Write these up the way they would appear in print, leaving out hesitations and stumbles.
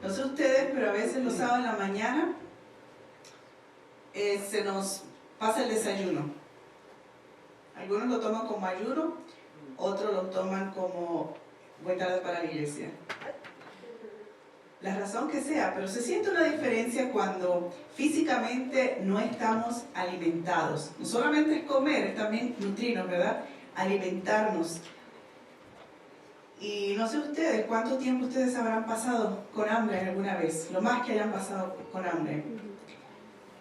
No sé ustedes, pero a veces los sábados en la mañana se nos pasa el desayuno. Algunos lo toman como ayuno, otros lo toman como voy tarde para la iglesia. La razón que sea, pero se siente una diferencia cuando físicamente no estamos alimentados. No solamente es comer, es también nutrirnos, ¿verdad? Alimentarnos. Y no sé ustedes, ¿cuánto tiempo ustedes habrán pasado con hambre alguna vez? Lo más que hayan pasado con hambre.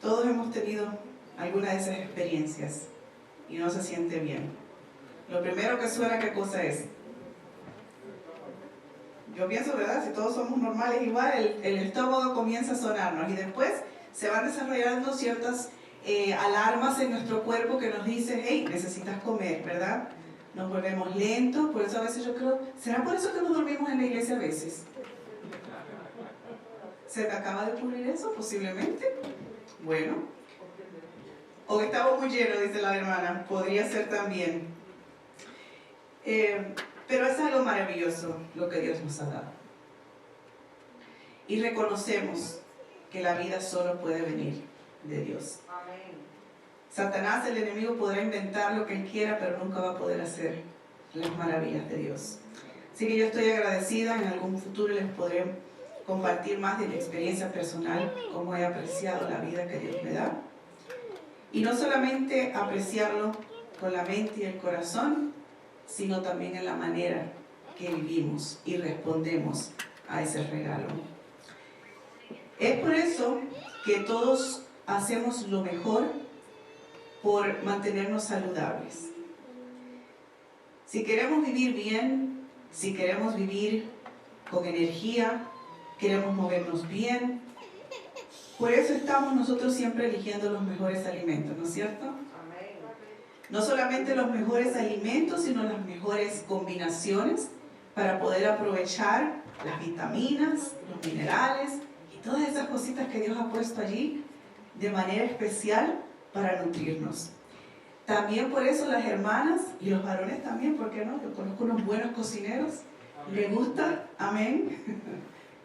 Todos hemos tenido alguna de esas experiencias y no se siente bien. Lo primero que suena, ¿qué cosa es? Yo pienso, ¿verdad? Si todos somos normales igual, el estómago comienza a sonarnos y después se van desarrollando ciertas alarmas en nuestro cuerpo que nos dicen, hey, necesitas comer, ¿verdad? Nos volvemos lentos, por eso a veces yo creo, ¿será por eso que nos dormimos en la iglesia a veces? ¿Se te acaba de ocurrir eso? Posiblemente. Bueno. O que estamos muy llenos, dice la hermana, podría ser también. Pero es algo maravilloso lo que Dios nos ha dado. Y reconocemos que la vida solo puede venir de Dios. Amén. Satanás, el enemigo, podrá inventar lo que él quiera, pero nunca va a poder hacer las maravillas de Dios. Así que yo estoy agradecida, en algún futuro les podré compartir más de mi experiencia personal, cómo he apreciado la vida que Dios me da. Y no solamente apreciarlo con la mente y el corazón, sino también en la manera que vivimos y respondemos a ese regalo. Es por eso que todos hacemos lo mejor por mantenernos saludables. Si queremos vivir bien, si queremos vivir con energía, queremos movernos bien, por eso estamos nosotros siempre eligiendo los mejores alimentos, ¿no es cierto? No solamente los mejores alimentos, sino las mejores combinaciones para poder aprovechar las vitaminas, los minerales y todas esas cositas que Dios ha puesto allí de manera especial para nutrirnos. También por eso las hermanas y los varones también, ¿por qué no? Yo conozco unos buenos cocineros, les gusta, amén,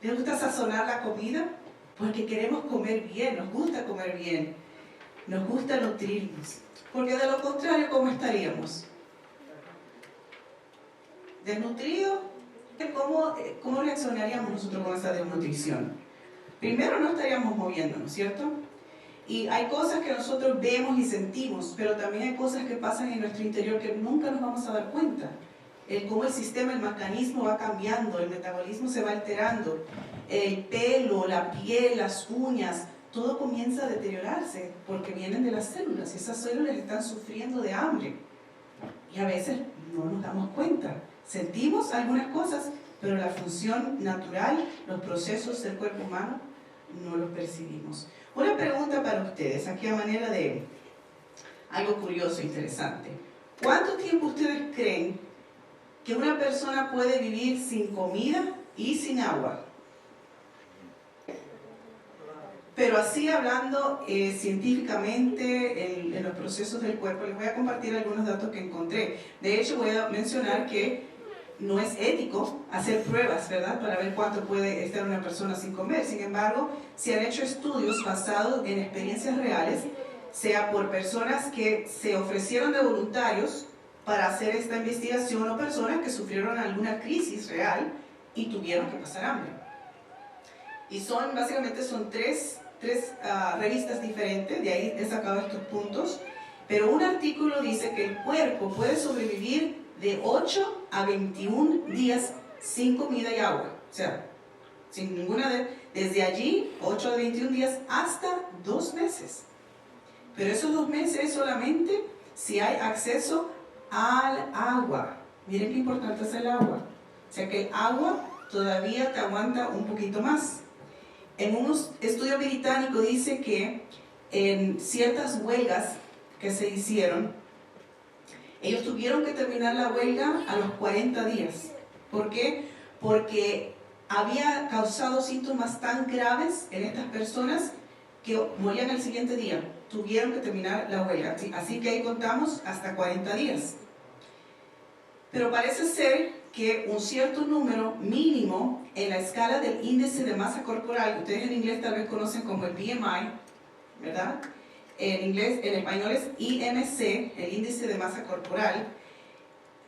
les gusta sazonar la comida porque queremos comer bien, nos gusta comer bien, nos gusta nutrirnos. Porque de lo contrario, ¿cómo estaríamos? ¿Desnutridos? ¿Cómo reaccionaríamos nosotros con esa desnutrición? Primero, no estaríamos moviéndonos, ¿cierto? Y hay cosas que nosotros vemos y sentimos, pero también hay cosas que pasan en nuestro interior que nunca nos vamos a dar cuenta. Cómo el sistema, el mecanismo va cambiando, el metabolismo se va alterando, el pelo, la piel, las uñas, todo comienza a deteriorarse porque vienen de las células y esas células están sufriendo de hambre y a veces no nos damos cuenta. Sentimos algunas cosas, pero la función natural, los procesos del cuerpo humano, no los percibimos. Una pregunta para ustedes, aquí a manera de algo curioso e interesante. ¿Cuánto tiempo ustedes creen que una persona puede vivir sin comida y sin agua? Pero así hablando científicamente en los procesos del cuerpo, les voy a compartir algunos datos que encontré. De hecho, voy a mencionar que no es ético hacer pruebas, ¿verdad?, para ver cuánto puede estar una persona sin comer. Sin embargo, se han hecho estudios basados en experiencias reales, sea por personas que se ofrecieron de voluntarios para hacer esta investigación o personas que sufrieron alguna crisis real y tuvieron que pasar hambre. Y básicamente son tres revistas diferentes, de ahí he sacado estos puntos, pero un artículo dice que el cuerpo puede sobrevivir de 8 a 21 días sin comida y agua, o sea, sin ninguna desde allí, 8 a 21 días hasta 2 meses. Pero esos 2 meses es solamente si hay acceso al agua. Miren qué importante es el agua, o sea que el agua todavía te aguanta un poquito más. En un estudio británico dice que en ciertas huelgas que se hicieron, ellos tuvieron que terminar la huelga a los 40 días. ¿Por qué? Porque había causado síntomas tan graves en estas personas que morían el siguiente día. Tuvieron que terminar la huelga. Así que ahí contamos hasta 40 días. Pero parece ser que un cierto número mínimo en la escala del índice de masa corporal, ustedes en inglés tal vez conocen como el BMI, ¿verdad? En español es IMC, el índice de masa corporal.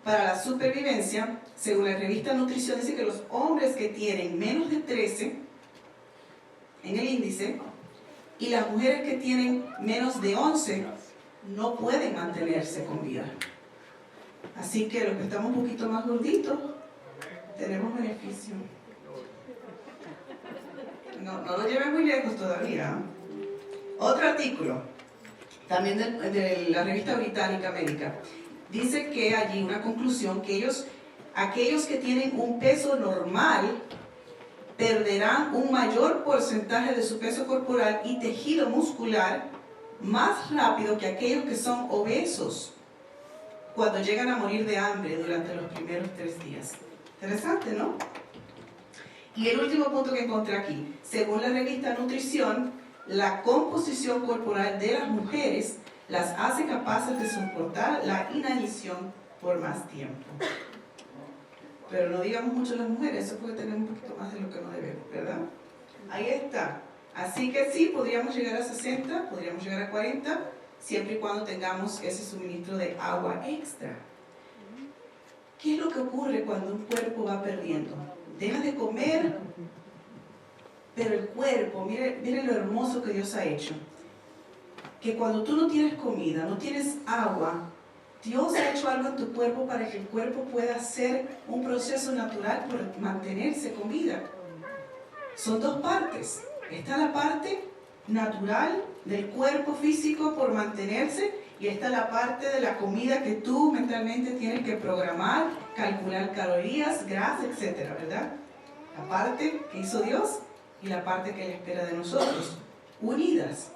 Para la supervivencia, según la revista Nutrición, dice que los hombres que tienen menos de 13 en el índice y las mujeres que tienen menos de 11 no pueden mantenerse con vida. Así que los que estamos un poquito más gorditos tenemos beneficio. No lo lleven muy lejos todavía. Otro artículo, también de la revista británica médica, dice que allí una conclusión que aquellos que tienen un peso normal perderán un mayor porcentaje de su peso corporal y tejido muscular más rápido que aquellos que son obesos cuando llegan a morir de hambre durante los primeros 3 días. Interesante, ¿no? Y el último punto que encontré aquí, según la revista Nutrición, la composición corporal de las mujeres las hace capaces de soportar la inanición por más tiempo. Pero no digamos mucho las mujeres, eso es porque tenemos un poquito más de lo que no debemos, ¿verdad? Ahí está. Así que sí, podríamos llegar a 60, podríamos llegar a 40, siempre y cuando tengamos ese suministro de agua extra. ¿Qué es lo que ocurre cuando un cuerpo va perdiendo? Deja de comer, pero el cuerpo, miren lo hermoso que Dios ha hecho. Que cuando tú no tienes comida, no tienes agua, Dios ha hecho algo en tu cuerpo para que el cuerpo pueda hacer un proceso natural por mantenerse con vida. Son 2 partes. Está la parte natural del cuerpo físico por mantenerse y está la parte de la comida que tú mentalmente tienes que programar, calcular calorías, grasa, etcétera, ¿verdad? La parte que hizo Dios y la parte que Él espera de nosotros, unidas.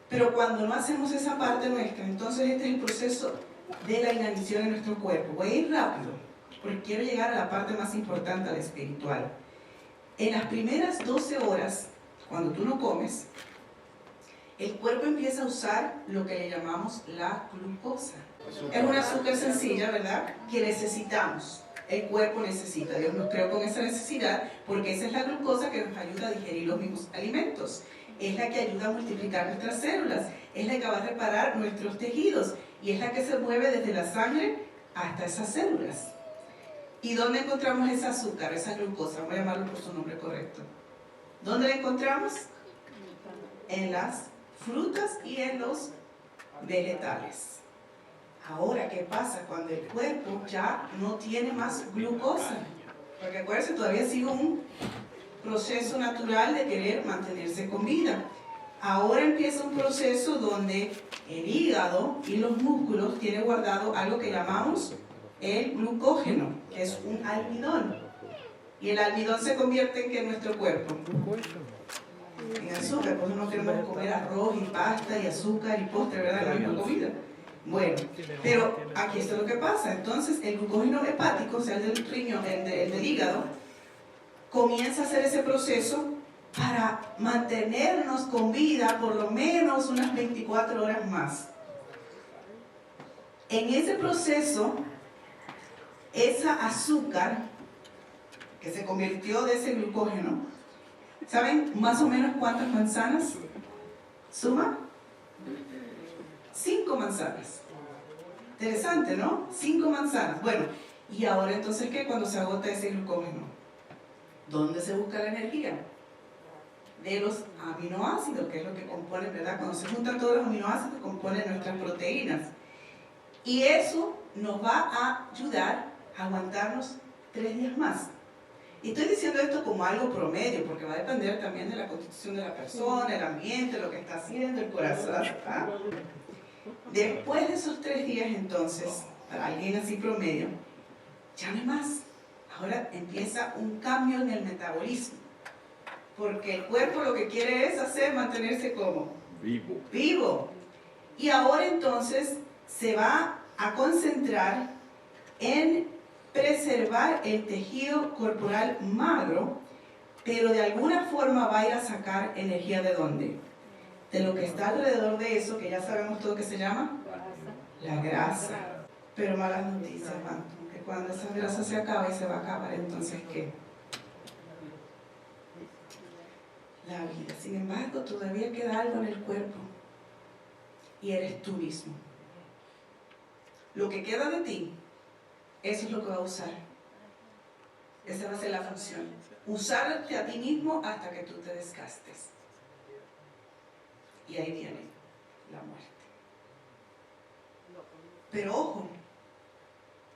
Pero cuando no hacemos esa parte nuestra, entonces este es el proceso de la inanición en nuestro cuerpo. Voy a ir rápido, porque quiero llegar a la parte más importante, a la espiritual. En las primeras 12 horas, cuando tú no comes, el cuerpo empieza a usar lo que le llamamos la glucosa. Es una azúcar sencilla, ¿verdad?, que necesitamos. El cuerpo necesita. Dios nos creó con esa necesidad, porque esa es la glucosa que nos ayuda a digerir los mismos alimentos. Es la que ayuda a multiplicar nuestras células, es la que va a reparar nuestros tejidos y es la que se mueve desde la sangre hasta esas células. ¿Y dónde encontramos ese azúcar, esa glucosa? Voy a llamarlo por su nombre correcto. ¿Dónde la encontramos? En las frutas y en los vegetales. Ahora, ¿qué pasa cuando el cuerpo ya no tiene más glucosa? Porque acuérdense, todavía sigue un proceso natural de querer mantenerse con vida. Ahora empieza un proceso donde el hígado y los músculos tienen guardado algo que llamamos el glucógeno, que es un almidón. Y el almidón se convierte en ¿qué en nuestro cuerpo? En azúcar. Por eso no queremos comer arroz y pasta y azúcar y postre, ¿verdad? La misma comida. Bueno, pero aquí esto es lo que pasa. Entonces el glucógeno hepático, o sea, el del riñón, el del hígado, comienza a hacer ese proceso para mantenernos con vida por lo menos unas 24 horas más. En ese proceso, esa azúcar que se convirtió de ese glucógeno, ¿saben más o menos cuántas manzanas suma? 5 manzanas. Interesante, ¿no? 5 manzanas. Bueno, y ahora entonces, ¿qué? Cuando se agota ese glucógeno, ¿dónde se busca la energía? De los aminoácidos, que es lo que componen, ¿verdad? Cuando se juntan todos los aminoácidos, componen nuestras proteínas. Y eso nos va a ayudar a aguantarnos 3 días más. Y estoy diciendo esto como algo promedio, porque va a depender también de la constitución de la persona, el ambiente, lo que está haciendo, el corazón. ¿Ah? Después de esos 3 días, entonces, para alguien así promedio, ya no hay más. Ahora empieza un cambio en el metabolismo, porque el cuerpo lo que quiere es mantenerse como vivo. Y ahora entonces se va a concentrar en preservar el tejido corporal magro, pero de alguna forma va a ir a sacar energía ¿de dónde? De lo que está alrededor de eso, que ya sabemos todo que se llama la grasa. Pero malas noticias, cuando esa grasa se acaba y se va a acabar, entonces ¿qué? La vida. Sin embargo, todavía queda algo en el cuerpo y eres tú mismo. Lo que queda de ti, eso es lo que va a usar. Esa va a ser la función. Usarte a ti mismo hasta que tú te desgastes. Y ahí viene la muerte. Pero ojo,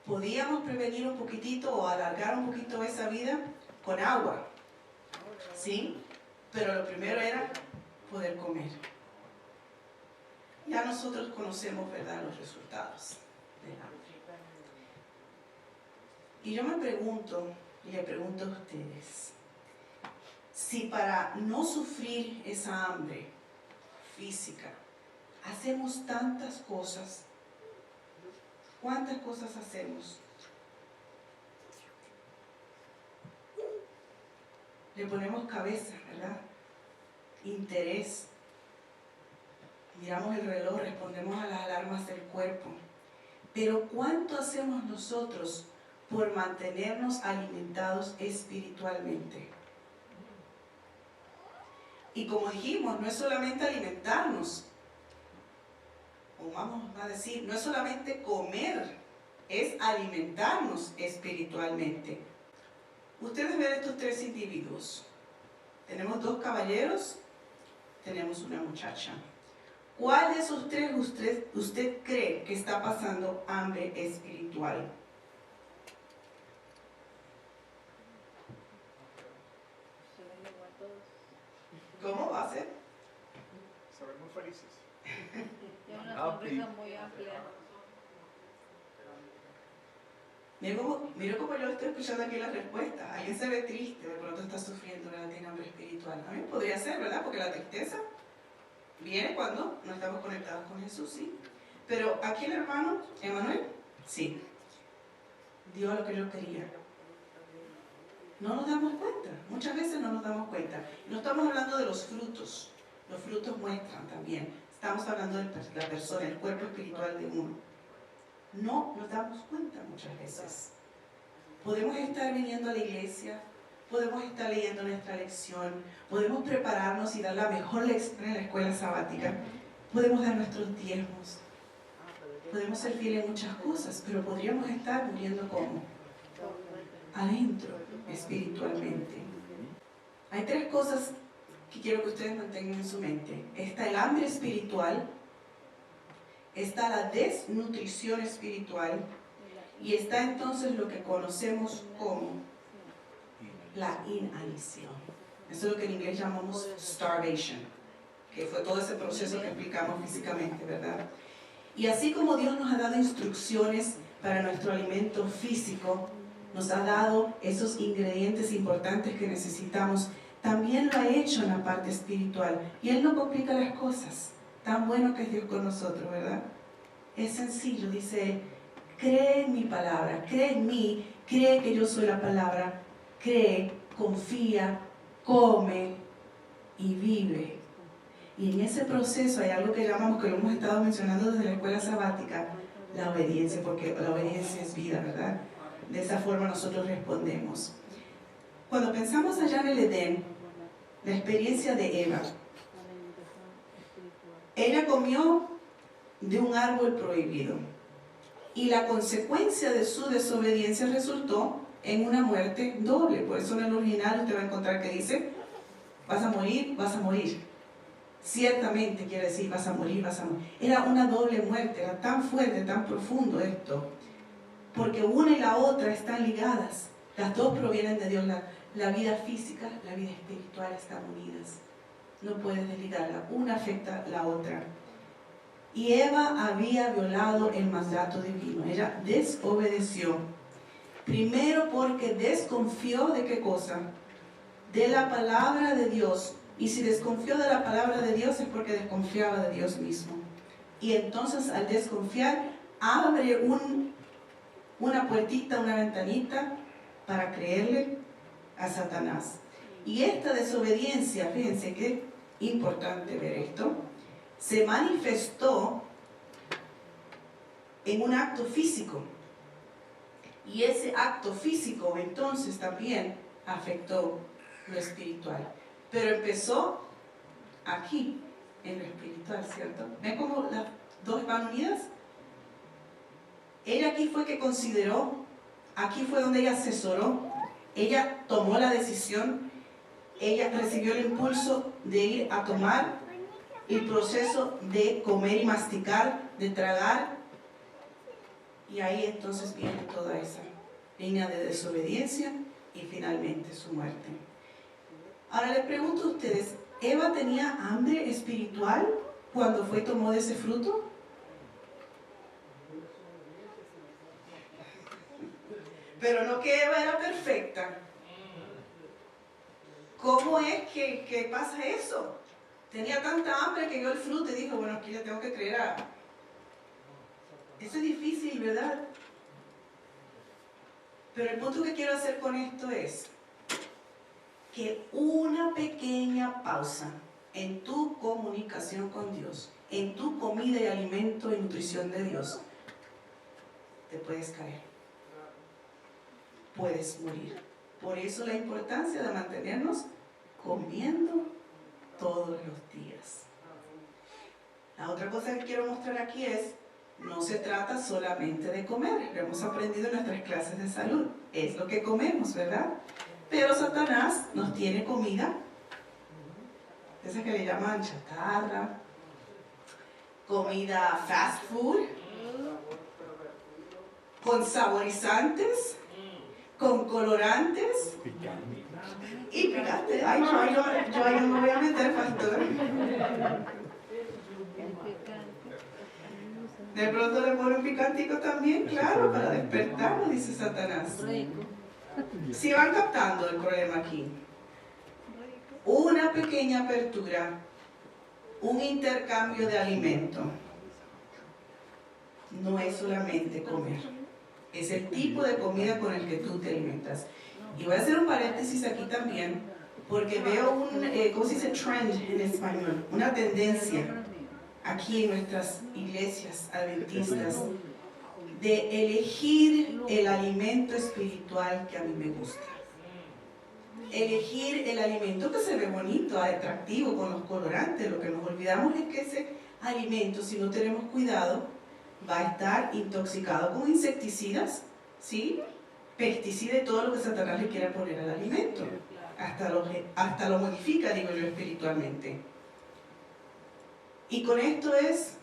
podíamos prevenir un poquitito o alargar un poquito esa vida con agua, ¿sí? Pero lo primero era poder comer. Ya nosotros conocemos, ¿verdad?, los resultados del hambre. Y yo me pregunto, y le pregunto a ustedes, si para no sufrir esa hambre física hacemos tantas cosas, ¿cuántas cosas hacemos? Le ponemos cabeza, ¿verdad? Interés. Miramos el reloj, respondemos a las alarmas del cuerpo. Pero ¿cuánto hacemos nosotros por mantenernos alimentados espiritualmente? Y como dijimos, no es solamente alimentarnos, o vamos a decir, no es solamente comer, es alimentarnos espiritualmente. Ustedes ven estos tres individuos. Tenemos dos caballeros, tenemos una muchacha. ¿Cuál de esos tres usted cree que está pasando hambre espiritual? ¿Cómo va a ser? Se ven muy felices. Tiene una sonrisa muy amplia. Mira cómo yo estoy escuchando aquí la respuesta. Alguien se ve triste, de pronto está sufriendo, ¿verdad? Tiene hambre espiritual. A mí podría ser, ¿verdad? Porque la tristeza viene cuando no estamos conectados con Jesús, ¿sí? Pero aquí el hermano, Emanuel, sí. Dio lo que yo quería. No nos damos cuenta, muchas veces no nos damos cuenta. No estamos hablando de los frutos muestran también. Estamos hablando de la persona, el cuerpo espiritual de uno. No nos damos cuenta muchas veces. Podemos estar viniendo a la iglesia, podemos estar leyendo nuestra lección, podemos prepararnos y dar la mejor lección en la escuela sabática, podemos dar nuestros diezmos, podemos ser fieles en muchas cosas, pero podríamos estar muriendo como adentro, espiritualmente. Hay tres cosas que quiero que ustedes mantengan en su mente. Está el hambre espiritual, está la desnutrición espiritual y está entonces lo que conocemos como la inanición. Eso es lo que en inglés llamamos starvation, que fue todo ese proceso que explicamos físicamente, ¿verdad? Y así como Dios nos ha dado instrucciones para nuestro alimento físico, nos ha dado esos ingredientes importantes que necesitamos, también lo ha hecho en la parte espiritual. Y Él no complica las cosas. Tan bueno que es Dios con nosotros, ¿verdad? Es sencillo, dice Él, cree en mi palabra, cree en mí, cree que yo soy la palabra, cree, confía, come y vive. Y en ese proceso hay algo que llamamos, que lo hemos estado mencionando desde la escuela sabática, la obediencia, porque la obediencia es vida, ¿verdad? De esa forma nosotros respondemos. Cuando pensamos allá en el Edén, la experiencia de Eva, ella comió de un árbol prohibido y la consecuencia de su desobediencia resultó en una muerte doble. Por eso en el original usted va a encontrar que dice, vas a morir, vas a morir. Ciertamente quiere decir, vas a morir, vas a morir. Era una doble muerte, era tan fuerte, tan profundo esto, porque una y la otra están ligadas. Las dos provienen de Dios. La vida física, la vida espiritual están unidas. No puedes desligarla. Una afecta a la otra. Y Eva había violado el mandato divino. Ella desobedeció. Primero porque desconfió de ¿qué cosa? De la palabra de Dios. Y si desconfió de la palabra de Dios es porque desconfiaba de Dios mismo. Y entonces al desconfiar abre una puertita, una ventanita para creerle a Satanás. Y esta desobediencia, fíjense qué importante ver esto, se manifestó en un acto físico. Y ese acto físico entonces también afectó lo espiritual. Pero empezó aquí, en lo espiritual, ¿cierto? ¿Ven cómo las dos van unidas? Ella aquí fue que consideró, aquí fue donde ella asesoró, ella tomó la decisión, ella recibió el impulso de ir a tomar el proceso de comer y masticar, de tragar, y ahí entonces viene toda esa línea de desobediencia y finalmente su muerte. Ahora les pregunto a ustedes, ¿Eva tenía hambre espiritual cuando fue y tomó de ese fruto? Pero no que Eva era perfecta. ¿Cómo es que pasa eso? Tenía tanta hambre que vio el fruto y dijo, bueno, aquí ya tengo que creer a... Eso es difícil, ¿verdad? Pero el punto que quiero hacer con esto es que una pequeña pausa en tu comunicación con Dios, en tu comida y alimento y nutrición de Dios, te puedes caer. Puedes morir. Por eso la importancia de mantenernos comiendo todos los días. La otra cosa que quiero mostrar aquí es, no se trata solamente de comer. Lo hemos aprendido en nuestras clases de salud. Es lo que comemos, ¿verdad? Pero Satanás nos tiene comida, esa que le llaman chatarra, comida fast food, con saborizantes, con colorantes y picante. Ay, yo ahí no me voy a meter, pastor. De pronto le pone un picantico también, claro, para despertarnos, dice Satanás. Si van captando el problema aquí, una pequeña apertura, un intercambio de alimento, no es solamente comer, es el tipo de comida con el que tú te alimentas. Y voy a hacer un paréntesis aquí también, porque veo un, ¿cómo se dice? Trend en español, una tendencia aquí en nuestras iglesias adventistas de elegir el alimento espiritual que a mí me gusta. Elegir el alimento que se ve bonito, atractivo, con los colorantes. Lo que nos olvidamos es que ese alimento, si no tenemos cuidado, va a estar intoxicado con insecticidas, ¿sí? Pesticidas y todo lo que Satanás le quiera poner al alimento. Hasta lo modifica, digo yo, espiritualmente. Y con esto es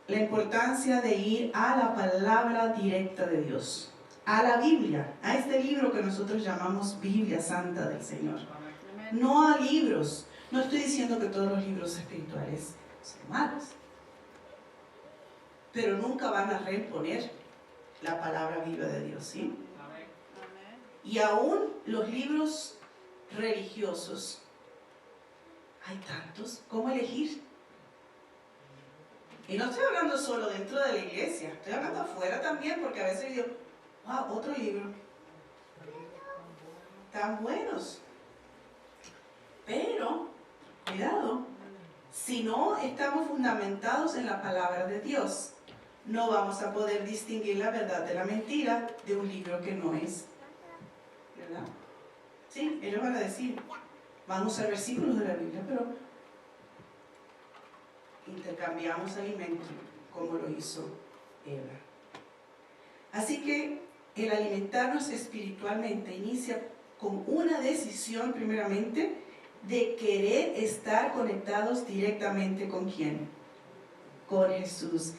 la importancia de ir a la palabra directa de Dios, a la Biblia, a este libro que nosotros llamamos Biblia Santa del Señor. No a libros. No estoy diciendo que todos los libros espirituales son malos, pero nunca van a reponer la palabra viva de Dios, ¿sí? Y aún los libros religiosos, hay tantos. ¿Cómo elegir? Y no estoy hablando solo dentro de la iglesia, estoy hablando afuera también, porque a veces digo, wow, otro libro. Tan buenos. Pero, cuidado, si no estamos fundamentados en la palabra de Dios, no vamos a poder distinguir la verdad de la mentira de un libro que no es. ¿Verdad? Sí, ellos van a decir, van a usar versículos de la Biblia, pero intercambiamos alimento como lo hizo Eva. Así que el alimentarnos espiritualmente inicia con una decisión primeramente de querer estar conectados directamente con ¿quién? Con Jesús.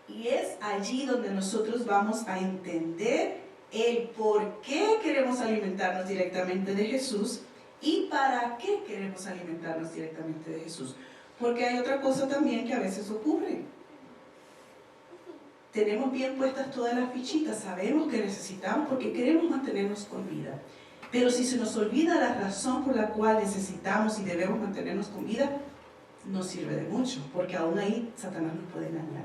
Y es allí donde nosotros vamos a entender el por qué queremos alimentarnos directamente de Jesús y para qué queremos alimentarnos directamente de Jesús. Porque hay otra cosa también que a veces ocurre. Tenemos bien puestas todas las fichitas, sabemos que necesitamos porque queremos mantenernos con vida. Pero si se nos olvida la razón por la cual necesitamos y debemos mantenernos con vida, no sirve de mucho, porque aún ahí Satanás nos puede engañar.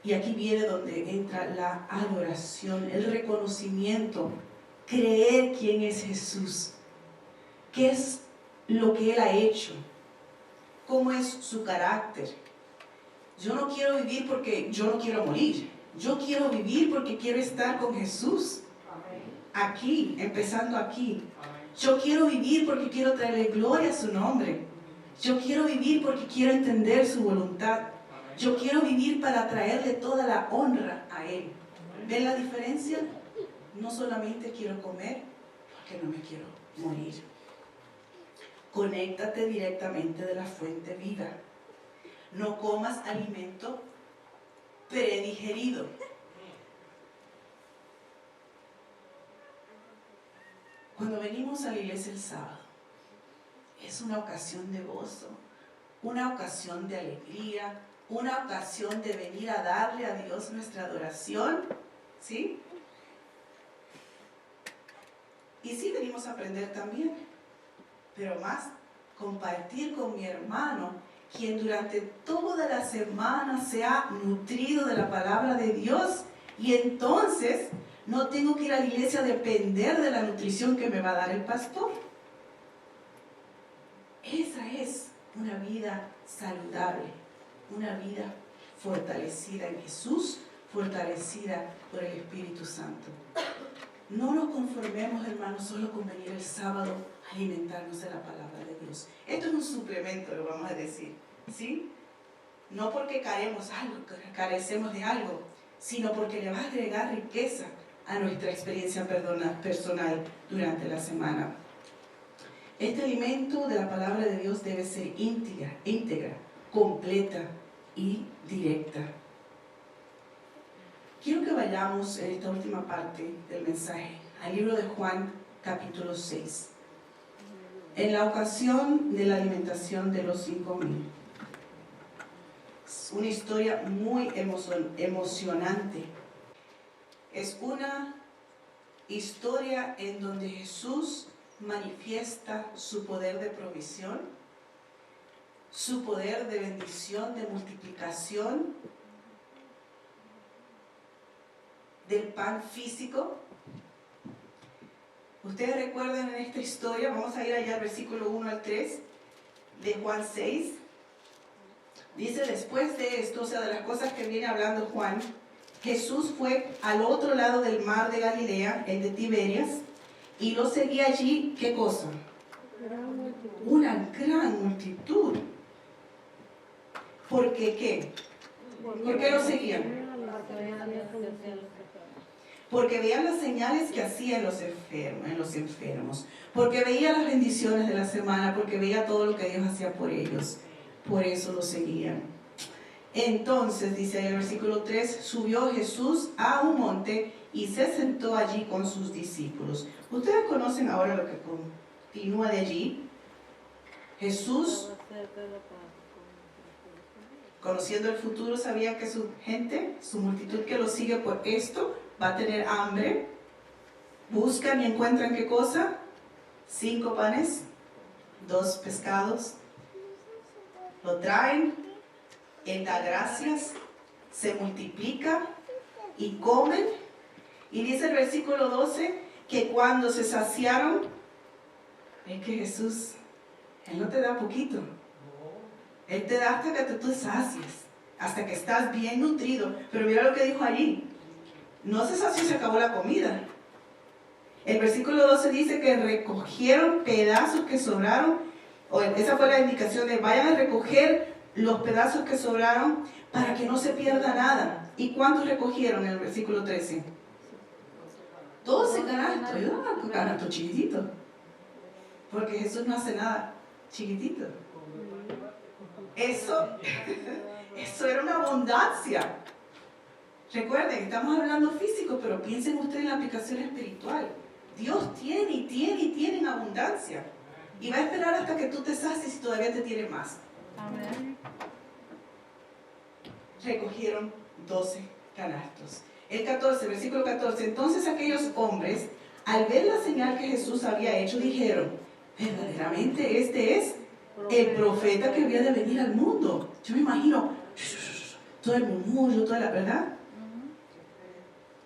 Y aquí viene donde entra la adoración, el reconocimiento, creer quién es Jesús, qué es lo que Él ha hecho, cómo es su carácter. Yo no quiero vivir porque yo no quiero morir. Yo quiero vivir porque quiero estar con Jesús. aquí, empezando aquí. Yo quiero vivir porque quiero traerle gloria a su nombre. Yo quiero vivir porque quiero entender su voluntad. Yo quiero vivir para traerle toda la honra a Él. ¿Ven la diferencia? No solamente quiero comer porque no me quiero morir. Conéctate directamente de la fuente viva. No comas alimento predigerido. Cuando venimos a la iglesia el sábado, es una ocasión de gozo, una ocasión de alegría, una ocasión de venir a darle a Dios nuestra adoración, ¿sí? Y sí venimos a aprender también, pero más compartir con mi hermano, quien durante toda la semana se ha nutrido de la palabra de Dios, y entonces no tengo que ir a la iglesia a depender de la nutrición que me va a dar el pastor. Esa es una vida saludable, una vida fortalecida en Jesús, fortalecida por el Espíritu Santo. No nos conformemos, hermanos, solo con venir el sábado a alimentarnos de la palabra de Dios. Esto es un suplemento, lo vamos a decir, ¿sí? No porque carecemos de algo, sino porque le va a agregar riqueza a nuestra experiencia personal durante la semana. Este alimento de la palabra de Dios debe ser íntegra, completa y directa. Quiero que vayamos en esta última parte del mensaje al libro de Juan, capítulo 6. En la ocasión de la alimentación de los 5,000. Es una historia muy emocionante. Es una historia en donde Jesús manifiesta su poder de provisión, su poder de bendición, de multiplicación del pan físico. Ustedes recuerdan en esta historia, vamos a ir allá al versículo 1 al 3 de Juan 6. Dice: después de esto, o sea, de las cosas que viene hablando Juan, Jesús fue al otro lado del mar de Galilea, el de Tiberias, y lo seguía allí, ¿qué cosa? Una gran multitud. ¿Por qué qué? ¿Por qué lo seguían? Porque veían las señales que hacía en los enfermos, porque veía las bendiciones de la semana, porque veía todo lo que Dios hacía por ellos. Por eso lo seguían. Entonces, dice en el versículo 3, subió Jesús a un monte y se sentó allí con sus discípulos. Ustedes conocen ahora lo que continúa de allí. Jesús, conociendo el futuro, sabía que su gente, su multitud que lo sigue por esto, va a tener hambre. Buscan y encuentran ¿qué cosa? 5 panes, 2 pescados. Lo traen, Él da gracias, se multiplica y comen. Y dice el versículo 12 que cuando se saciaron, es que Jesús, Él no te da poquito. Él te da hasta que tú te sacies, hasta que estás bien nutrido. Pero mira lo que dijo allí. No se sació y se acabó la comida. El versículo 12 dice que recogieron pedazos que sobraron. Esa fue la indicación de vayan a recoger los pedazos que sobraron para que no se pierda nada. ¿Y cuántos recogieron en el versículo 13? 12 canastos. Yo no hago canastos chiquititos, porque Jesús no hace nada chiquitito. Eso era una abundancia. Recuerden, estamos hablando físico, pero piensen ustedes en la aplicación espiritual. Dios tiene y tiene y tiene en abundancia. Y va a esperar hasta que tú te sacies y todavía te tiene más. Amén. Recogieron 12 canastos. El 14, versículo 14. Entonces aquellos hombres, al ver la señal que Jesús había hecho, dijeron: verdaderamente este es el profeta que había de venir al mundo. Yo me imagino todo el murmullo, toda la verdad.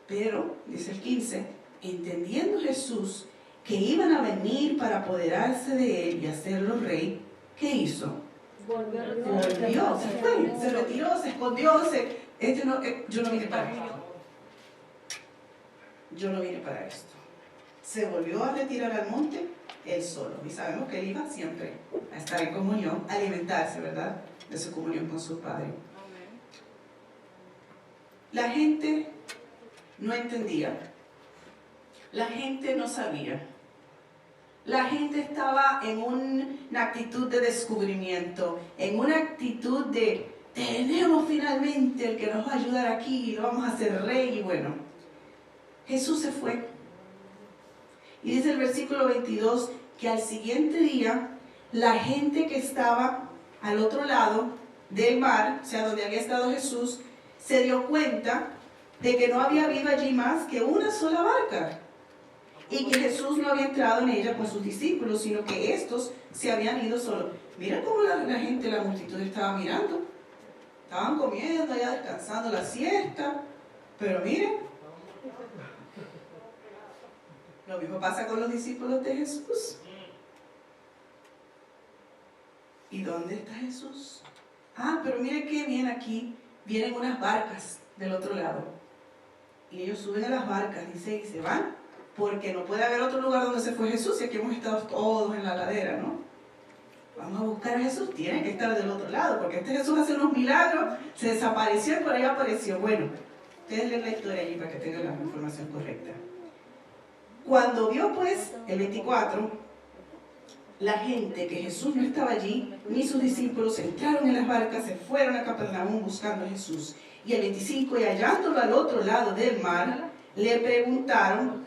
Pero, dice el 15, entendiendo Jesús que iban a venir para apoderarse de él y hacerlo rey, ¿qué hizo? Volvió, se fue, se retiró, se escondió. Yo no vine para esto. Yo no vine para esto. se volvió a retirar al monte él solo. Y sabemos que él iba siempre a estar en comunión, a alimentarse, ¿verdad?, de su comunión con su Padre. La gente no entendía. La gente no sabía. La gente estaba en una actitud de descubrimiento, en una actitud de tenemos finalmente el que nos va a ayudar aquí y lo vamos a hacer rey. Y bueno, Jesús se fue. Y dice el versículo 22 que al siguiente día la gente que estaba al otro lado del mar, o sea, donde había estado Jesús, se dio cuenta de que no había habido allí más que una sola barca y que Jesús no había entrado en ella con sus discípulos, sino que estos se habían ido solos. Mira cómo la gente, la multitud estaba mirando. Estaban comiendo, ya descansando la siesta, pero miren, lo mismo pasa con los discípulos de Jesús. ¿Y dónde está Jesús? Ah, pero miren qué bien aquí, vienen unas barcas del otro lado. Y ellos suben a las barcas, dice, y se van, porque no puede haber otro lugar donde se fue Jesús, y aquí hemos estado todos en la ladera, ¿no? Vamos a buscar a Jesús, tiene que estar del otro lado, porque este Jesús hace unos milagros, se desapareció y por ahí apareció. Bueno, ustedes leen la historia allí para que tengan la información correcta. Cuando vio pues, el 24, la gente que Jesús no estaba allí, ni sus discípulos, entraron en las barcas, se fueron a Capernaum buscando a Jesús. Y el 25, y hallándolo al otro lado del mar, le preguntaron,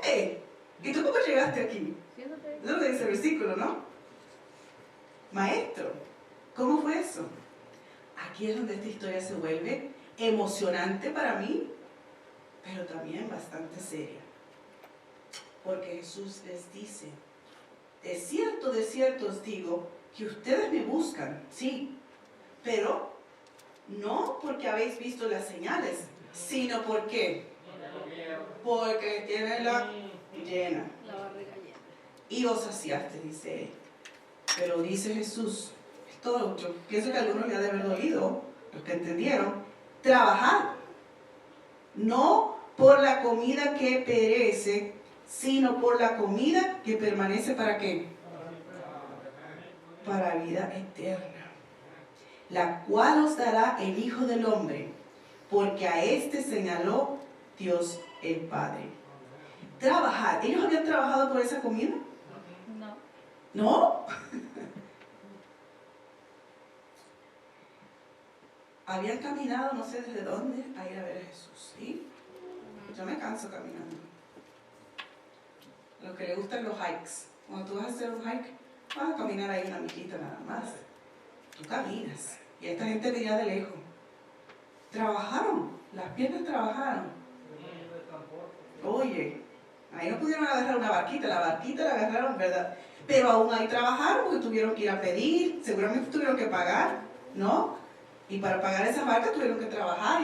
hey, ¿y tú cómo llegaste aquí? Eso es lo que dice el versículo, ¿no? Maestro, ¿cómo fue eso? Aquí es donde esta historia se vuelve emocionante para mí, pero también bastante seria. Porque Jesús les dice, de cierto os digo, que ustedes me buscan, sí, pero no porque habéis visto las señales, sino porque tienen la llena. Y os saciaste, dice él. Pero dice Jesús, esto yo pienso que a algunos les ha de haber dolido, los que entendieron, trabajar, no por la comida que perece, sino por la comida que permanece, ¿para qué? Para vida eterna, la cual os dará el Hijo del Hombre, porque a este señaló Dios el Padre. Trabajar, ¿ellos habían trabajado por esa comida? No. ¿No? Habían caminado no sé desde dónde a ir a ver a Jesús, ¿sí? Yo me canso caminando. Los que les gustan los hikes, cuando tú vas a hacer un hike, vas a caminar ahí una milita nada más. Tú caminas, y esta gente venía de lejos. Trabajaron, las piernas trabajaron. Oye, ahí no pudieron agarrar una barquita, la barquita la agarraron, ¿verdad? Pero aún ahí trabajaron porque tuvieron que ir a pedir, seguramente tuvieron que pagar, ¿no? Y para pagar esas barcas tuvieron que trabajar.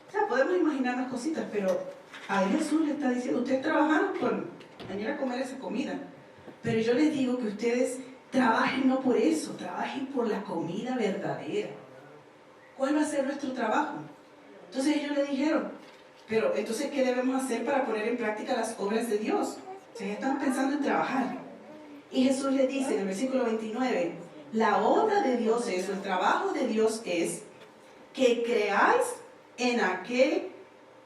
O sea, podemos imaginarnos cositas, pero a Jesús le está diciendo, ustedes trabajaron por venir a comer esa comida, pero yo les digo que ustedes trabajen no por eso, trabajen por la comida verdadera. ¿Cuál va a ser nuestro trabajo? Entonces ellos le dijeron, pero entonces ¿qué debemos hacer para poner en práctica las obras de Dios? O sea, ya están pensando en trabajar. Y Jesús les dice en el versículo 29, la obra de Dios es, el trabajo de Dios es que creáis en aquel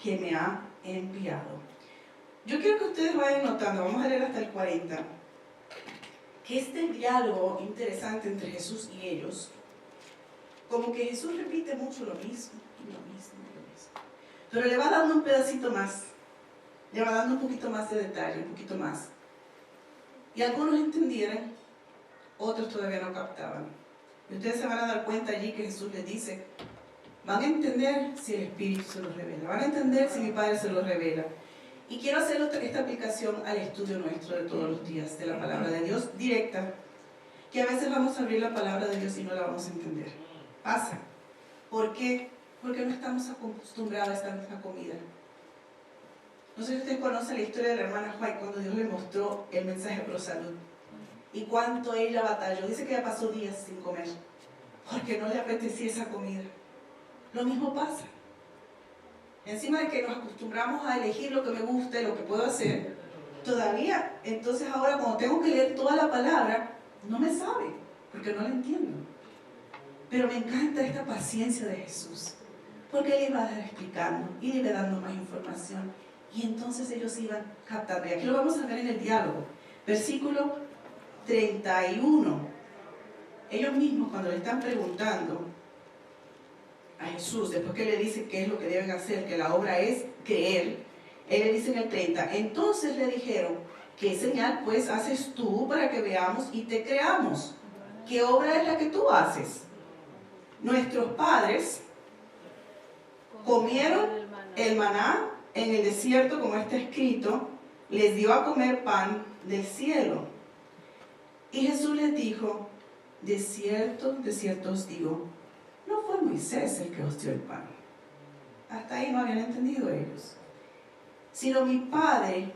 que me ha enviado. Yo quiero que ustedes vayan notando, vamos a leer hasta el 40, que este diálogo interesante entre Jesús y ellos, como que Jesús repite mucho lo mismo, pero le va dando un pedacito más, le va dando un poquito más de detalle, un poquito más. Y algunos entendieron, otros todavía no captaban. Y ustedes se van a dar cuenta allí que Jesús les dice, van a entender si el Espíritu se los revela, van a entender si mi Padre se los revela. Y quiero hacer esta aplicación al estudio nuestro de todos los días, de la palabra de Dios directa, que a veces vamos a abrir la palabra de Dios y no la vamos a entender. Pasa. ¿Por qué? Porque no estamos acostumbrados a esta misma comida. No sé si ustedes conocen la historia de la hermana White cuando Dios le mostró el mensaje pro salud. Y cuánto ella batalló. Dice que ya pasó días sin comer, porque no le apetecía esa comida. Lo mismo pasa. encima de que nos acostumbramos a elegir lo que me gusta y lo que puedo hacer, todavía, entonces ahora cuando tengo que leer toda la palabra, no me sabe, porque no la entiendo. Pero me encanta esta paciencia de Jesús, porque Él iba explicando y le iba dando más información, y entonces ellos iban captando. Y aquí lo vamos a ver en el diálogo, versículo 31. Ellos mismos, cuando le están preguntando a Jesús, después que le dice qué es lo que deben hacer, que la obra es creer, Él le dice en el 30, entonces le dijeron, ¿qué señal pues haces tú para que veamos y te creamos? ¿Qué obra es la que tú haces? Nuestros padres comieron el maná en el desierto, como está escrito, les dio a comer pan del cielo. Y Jesús les dijo, de cierto os digo, no fue Moisés el que os dio el pan. Hasta ahí no habían entendido ellos. Sino mi Padre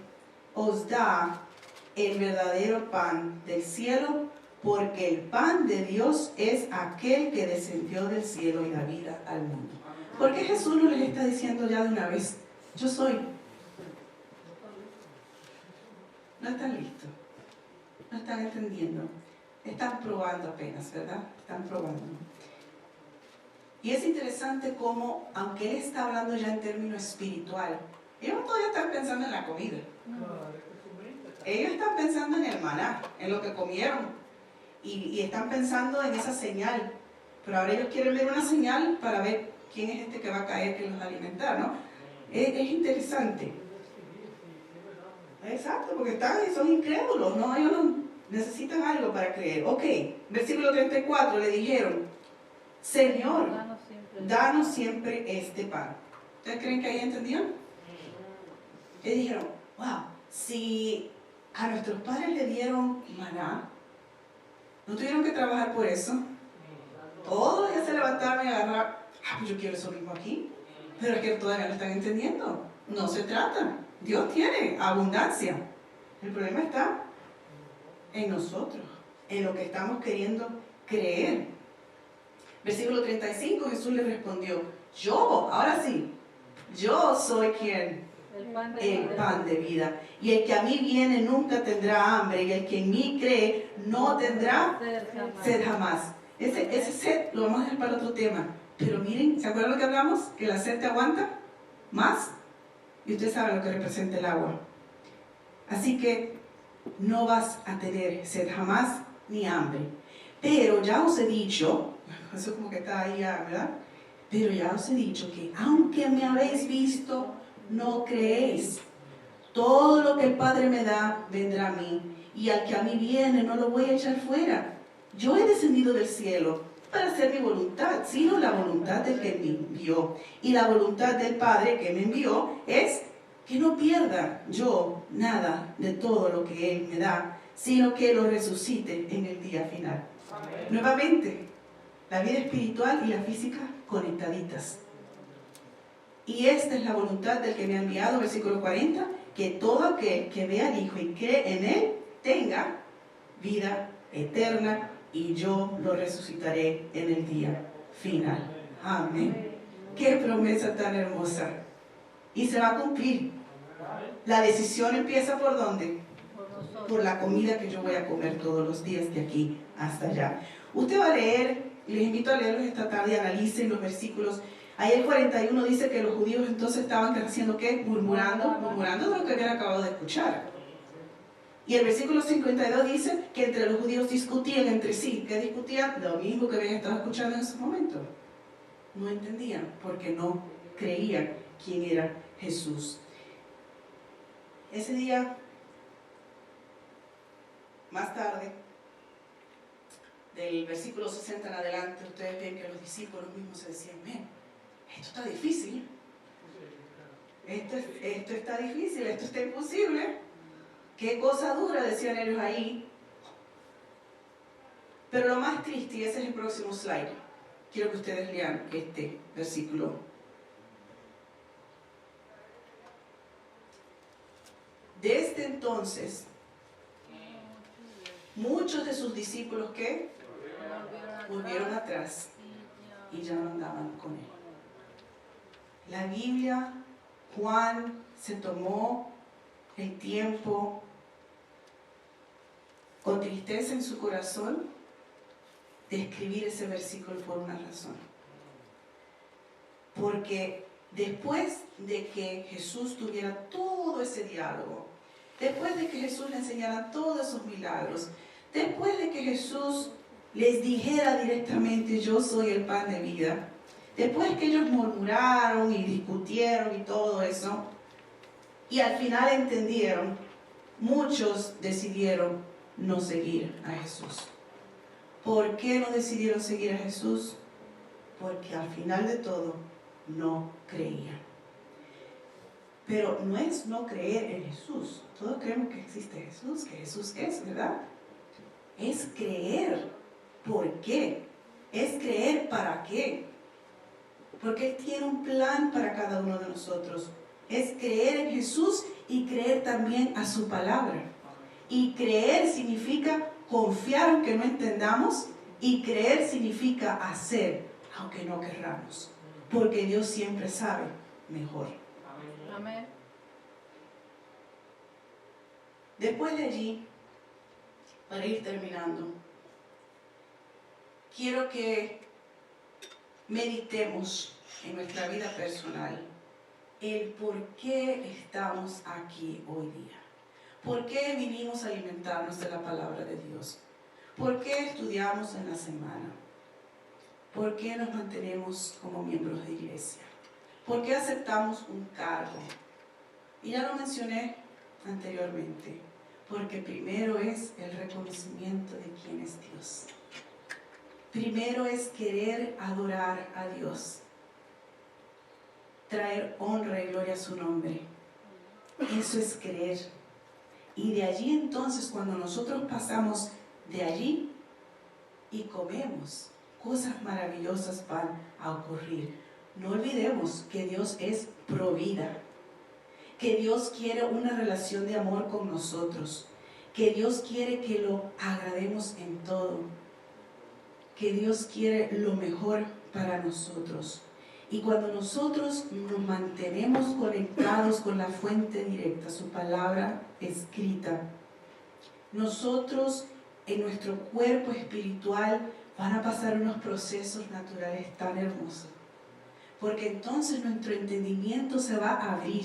os da el verdadero pan del cielo, porque el pan de Dios es aquel que descendió del cielo y da vida al mundo. ¿Por qué Jesús no les está diciendo ya de una vez, yo soy? No están listos, no están entendiendo, están probando apenas, ¿verdad? Están probando. Y es interesante cómo, aunque Él está hablando ya en términos espiritual, ellos todavía están pensando en la comida. Ellos están pensando en el maná, en lo que comieron. Y están pensando en esa señal. Pero ahora ellos quieren ver una señal para ver quién es este que va a caer, que los va a alimentar, ¿no? Es interesante. Exacto, porque son incrédulos, ¿no? Ellos no necesitan algo para creer. Ok, versículo 34, le dijeron, Señor, danos siempre este pan. ¿Ustedes creen que ahí entendieron? Le dijeron, wow, si a nuestros padres le dieron maná, ¿no tuvieron que trabajar por eso? Todos los días se levantaron y agarraron, pues yo quiero eso mismo aquí. Pero es que todavía no están entendiendo. No se trata. Dios tiene abundancia. El problema está en nosotros, en lo que estamos queriendo creer. Versículo 35, Jesús le respondió, ahora sí, yo soy quien, el pan de vida. Y el que a mí viene nunca tendrá hambre, y el que en mí cree no tendrá sed jamás. Ese sed lo vamos a dejar para otro tema. Pero miren, ¿se acuerdan lo que hablamos? Que la sed te aguanta más. Y usted sabe lo que representa el agua. Así que no vas a tener sed jamás ni hambre. Pero ya os he dicho, eso como que está ahí, ¿verdad? Pero ya os he dicho que aunque me habéis visto, no creéis. Todo lo que el Padre me da, vendrá a mí. Y al que a mí viene, no lo voy a echar fuera. Yo he descendido del cielo para hacer mi voluntad, sino la voluntad del que me envió. Y la voluntad del Padre que me envió es que no pierda yo nada de todo lo que Él me da, sino que lo resucite en el día final. Amén. Nuevamente, la vida espiritual y la física conectaditas. Y esta es la voluntad del que me ha enviado, versículo 40, que todo aquel que vea al Hijo y cree en Él tenga vida eterna, y yo lo resucitaré en el día final. Amén. Qué promesa tan hermosa. Y se va a cumplir. La decisión empieza ¿por dónde? Por la comida que yo voy a comer todos los días de aquí hasta allá. Usted va a leer, y les invito a leerlos esta tarde, analicen los versículos. Ahí el 41 dice que los judíos entonces estaban haciendo ¿qué? Murmurando de lo que habían acabado de escuchar. Y el versículo 52 dice que entre los judíos discutían entre sí. ¿Qué discutían? Lo mismo que habían estado escuchando en esos momentos. No entendían porque no creían quién era Jesús. Ese día, más tarde, del versículo 60 en adelante, ustedes ven que los discípulos mismos se decían, esto está difícil, esto está difícil, esto está imposible, qué cosa dura, decían ellos ahí. Pero lo más triste, y ese es el próximo slide, quiero que ustedes lean este versículo. Desde entonces, muchos de sus discípulos ¿qué? Volvieron atrás y ya no andaban con Él. La Biblia, Juan se tomó el tiempo con tristeza en su corazón de escribir ese versículo por una razón. Porque después de que Jesús tuviera todo ese diálogo, después de que Jesús le enseñara todos esos milagros, después de que Jesús les dijera directamente, yo soy el pan de vida, después que ellos murmuraron y discutieron y todo eso, y al final entendieron, muchos decidieron no seguir a Jesús. ¿Por qué no decidieron seguir a Jesús? Porque al final de todo no creían. Pero no es no creer en Jesús. Todos creemos que existe Jesús, que Jesús es, ¿verdad? Es creer. ¿Por qué? Es creer para qué. Porque Él tiene un plan para cada uno de nosotros. Es creer en Jesús y creer también a su palabra. Y creer significa confiar aunque no entendamos, y creer significa hacer aunque no querramos. Porque Dios siempre sabe mejor. Amén. Después de allí, para ir terminando, quiero que meditemos en nuestra vida personal el por qué estamos aquí hoy día. ¿Por qué vinimos a alimentarnos de la palabra de Dios? ¿Por qué estudiamos en la semana? ¿Por qué nos mantenemos como miembros de iglesia? ¿Por qué aceptamos un cargo? Y ya lo mencioné anteriormente, porque primero es el reconocimiento de quién es Dios. Primero es querer adorar a Dios, traer honra y gloria a su nombre. Eso es creer. Y de allí entonces, cuando nosotros pasamos de allí y comemos, cosas maravillosas van a ocurrir. No olvidemos que Dios es provida, que Dios quiere una relación de amor con nosotros, que Dios quiere que lo agrademos en todo, que Dios quiere lo mejor para nosotros. Y cuando nosotros nos mantenemos conectados con la fuente directa, su palabra escrita, nosotros en nuestro cuerpo espiritual van a pasar unos procesos naturales tan hermosos. Porque entonces nuestro entendimiento se va a abrir.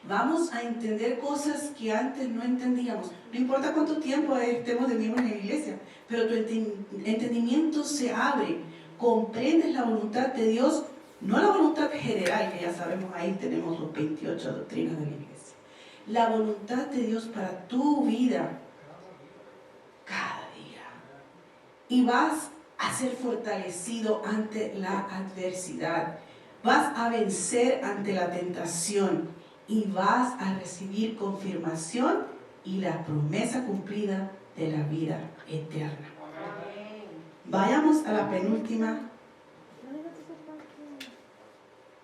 Vamos a entender cosas que antes no entendíamos. No importa cuánto tiempo estemos de miembros en la iglesia, pero tu entendimiento se abre. Comprendes la voluntad de Dios, no la voluntad general, que ya sabemos, ahí tenemos los 28 doctrinas de la iglesia. La voluntad de Dios para tu vida, cada día. Y vas a ser fortalecido ante la adversidad. Vas a vencer ante la tentación y vas a recibir confirmación y la promesa cumplida de la vida eterna. Vayamos a la penúltima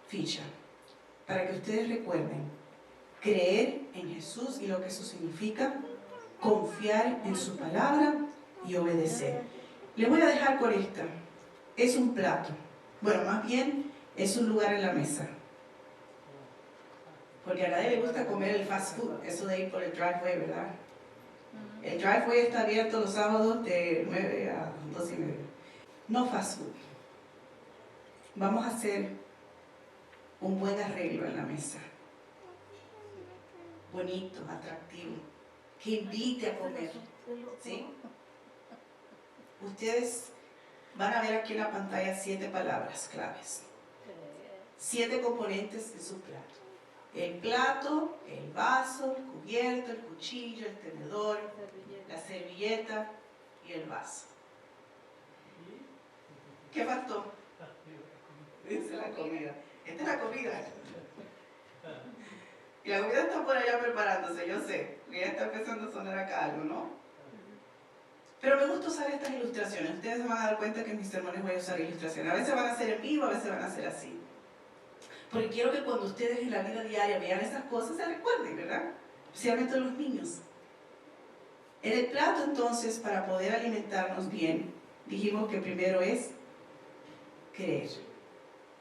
ficha, para que ustedes recuerden: creer en Jesús y lo que eso significa, confiar en su palabra y obedecer. Les voy a dejar con esta. Es un plato. Bueno, más bien es un lugar en la mesa. Porque a nadie le gusta comer el fast food, eso de ir por el driveway, ¿verdad? El driveway está abierto los sábados de 9 a 2:30. No fast food. Vamos a hacer un buen arreglo en la mesa. Bonito, atractivo, que invite a comer. ¿Sí? Ustedes van a ver aquí en la pantalla 7 palabras claves. 7 componentes de su plato. El plato, el vaso, el cubierto, el cuchillo, el tenedor, la servilleta y el vaso. ¿Qué faltó? Dice la comida. Esta es la comida. Y la comida está por allá preparándose, yo sé. Porque ya está empezando a sonar acá algo, ¿no? Pero me gusta usar estas ilustraciones. Ustedes se van a dar cuenta que en mis sermones voy a usar ilustraciones. A veces van a ser en vivo, a veces van a ser así. Porque quiero que cuando ustedes en la vida diaria vean esas cosas se recuerden, ¿verdad? Especialmente los niños. En el plato, entonces, para poder alimentarnos bien, dijimos que primero es creer.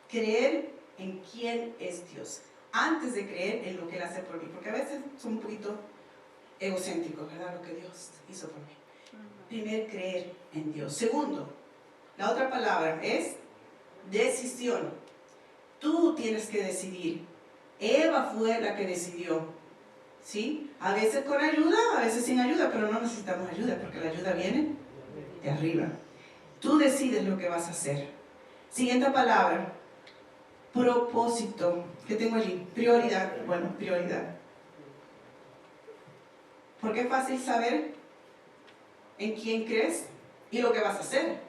Creer en quién es Dios, antes de creer en lo que Él hace por mí, porque a veces son un poquito egocéntricos, ¿verdad? Lo que Dios hizo por mí. Primero, creer en Dios. Segundo, la otra palabra es decisión. Tú tienes que decidir. Eva fue la que decidió, ¿sí? A veces con ayuda, a veces sin ayuda, pero no necesitamos ayuda, porque la ayuda viene de arriba. Tú decides lo que vas a hacer. Siguiente palabra, propósito. ¿Qué tengo allí? Prioridad. Bueno, prioridad. Porque es fácil saber en quién crees y lo que vas a hacer.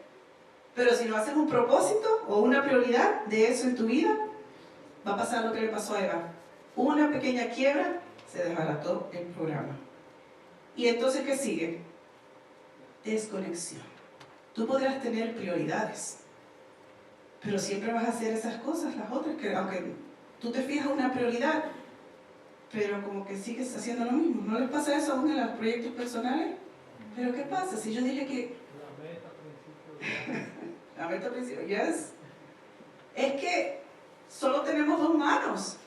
Pero si no haces un propósito o una prioridad de eso en tu vida, va a pasar lo que le pasó a Eva. Una pequeña quiebra, se desbarató el programa. ¿Y entonces qué sigue? Desconexión. Tú podrás tener prioridades, pero siempre vas a hacer esas cosas, las otras, que aunque tú te fijas una prioridad, pero como que sigues haciendo lo mismo. ¿No les pasa eso aún en los proyectos personales? ¿Pero qué pasa? Si yo dije que... La meta principal, yes. Es que solo tenemos dos manos.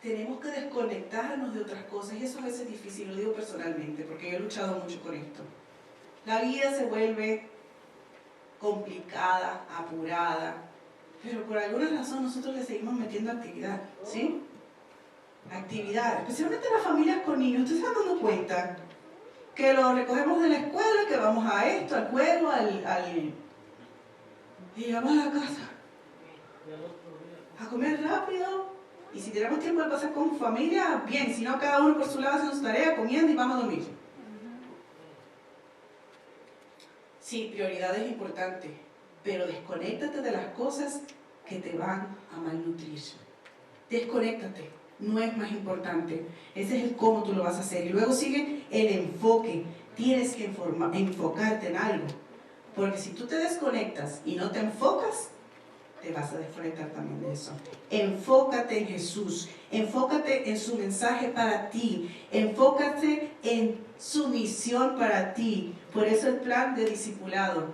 Tenemos que desconectarnos de otras cosas y eso a veces es difícil, lo digo personalmente, porque yo he luchado mucho con esto. La vida se vuelve complicada, apurada, pero por alguna razón nosotros le seguimos metiendo actividad, ¿sí? Actividad, especialmente en las familias con niños. Ustedes se están dando cuenta que lo recogemos de la escuela, que vamos a esto, al juego, y llegamos a la casa a comer rápido, y si tenemos tiempo de pasar con familia, bien, si no, cada uno por su lado haciendo su tarea, comiendo y vamos a dormir. Sí, prioridad es importante, pero desconéctate de las cosas que te van a malnutrir. Desconéctate, no es más importante. Ese es el cómo tú lo vas a hacer. Y luego sigue el enfoque. Tienes que enfocarte en algo. Porque si tú te desconectas y no te enfocas, te vas a desconectar también de eso. Enfócate en Jesús. Enfócate en su mensaje para ti. Enfócate en su misión para ti. Por eso el plan de discipulado.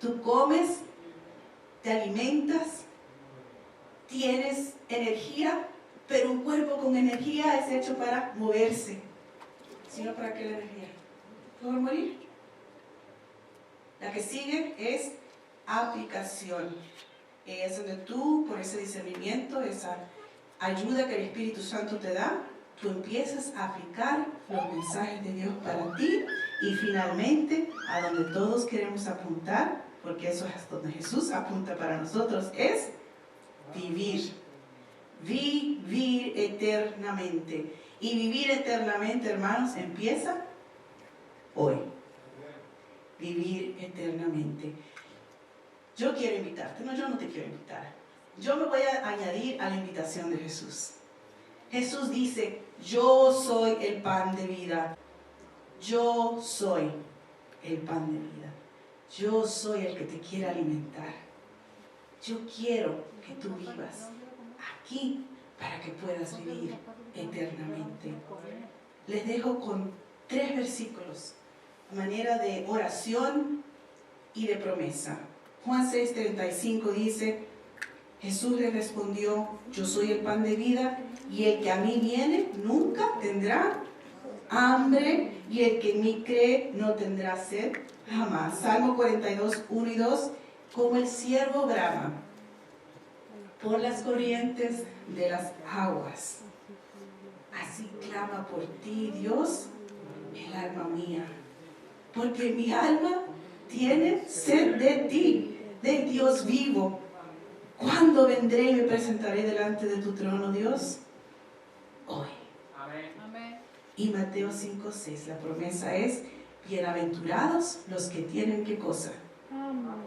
Tú comes, te alimentas, tienes energía, pero un cuerpo con energía es hecho para moverse. Si no, ¿para qué la energía? ¿Por morir? La que sigue es aplicación. Es donde tú, por ese discernimiento, esa ayuda que el Espíritu Santo te da, tú empiezas a aplicar los mensajes de Dios para ti y finalmente a donde todos queremos apuntar, porque eso es donde Jesús apunta para nosotros, es vivir. Vivir eternamente. Y vivir eternamente, hermanos, empieza hoy. Vivir eternamente. Yo quiero invitarte, no, yo no te quiero invitar. Yo me voy a añadir a la invitación de Jesús. Jesús dice, yo soy el pan de vida. Yo soy el pan de vida. Yo soy el que te quiere alimentar. Yo quiero que tú vivas aquí para que puedas vivir eternamente. Les dejo con 3 versículos a manera de oración y de promesa. Juan 6:35 dice, Jesús le respondió, yo soy el pan de vida y el que a mí viene nunca tendrá hambre y el que en mí cree no tendrá sed jamás. Salmo 42, 1 y 2, como el ciervo brama por las corrientes de las aguas, así clama por ti, Dios, el alma mía, porque mi alma tiene sed de ti, del Dios vivo. ¿Cuándo vendré y me presentaré delante de tu trono, Dios? Hoy. Amén. Y Mateo 5:6, la promesa es, bienaventurados los que tienen, ¿qué cosa?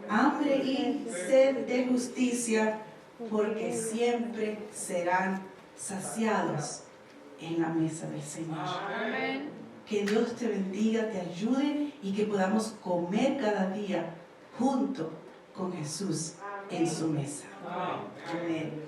Hambre y sed de justicia, porque siempre serán saciados en la mesa del Señor. Amén. Que Dios te bendiga, te ayude y que podamos comer cada día junto con Jesús en su mesa. Amén.